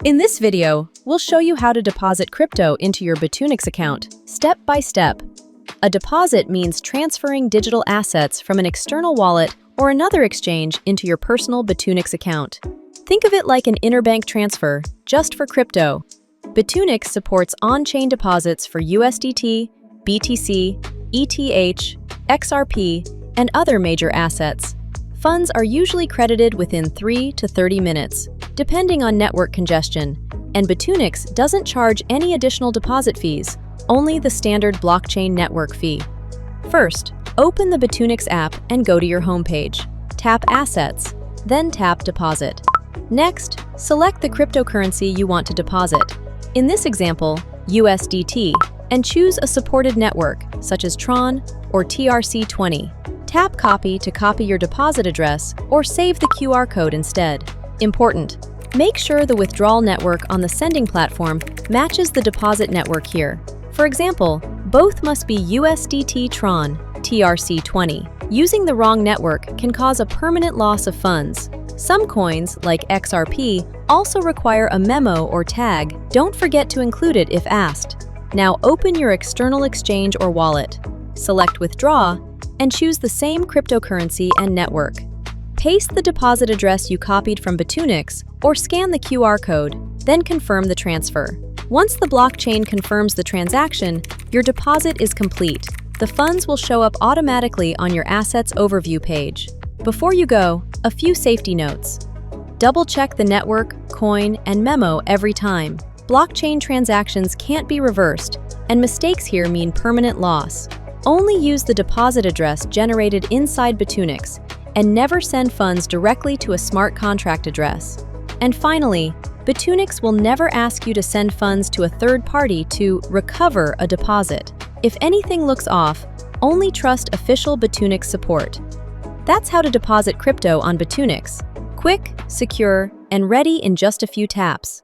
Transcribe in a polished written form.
In this video, we'll show you how to deposit crypto into your Bitunix account, step by step. A deposit means transferring digital assets from an external wallet or another exchange into your personal Bitunix account. Think of it like an interbank transfer, just for crypto. Bitunix supports on-chain deposits for USDT, BTC, ETH, XRP, and other major assets. Funds are usually credited within 3 to 30 minutes, depending on network congestion, and Bitunix doesn't charge any additional deposit fees, only the standard blockchain network fee. First, open the Bitunix app and go to your homepage. Tap Assets, then tap Deposit. Next, select the cryptocurrency you want to deposit. In this example, USDT, and choose a supported network, such as Tron or TRC20. Tap Copy to copy your deposit address or save the QR code instead. Important: make sure the withdrawal network on the sending platform matches the deposit network here. For example, both must be USDT Tron TRC20. Using the wrong network can cause a permanent loss of funds. Some coins, like XRP, also require a memo or tag. Don't forget to include it if asked. Now open your external exchange or wallet. Select Withdraw and choose the same cryptocurrency and network. Paste the deposit address you copied from Bitunix or scan the QR code, then confirm the transfer. Once the blockchain confirms the transaction, your deposit is complete. The funds will show up automatically on your Assets Overview page. Before you go, a few safety notes. Double-check the network, coin, and memo every time. Blockchain transactions can't be reversed, and mistakes here mean permanent loss. Only use the deposit address generated inside Bitunix, and never send funds directly to a smart contract address. And finally, Bitunix will never ask you to send funds to a third party to recover a deposit. If anything looks off, only trust official Bitunix support. That's how to deposit crypto on Bitunix. Quick, secure, and ready in just a few taps.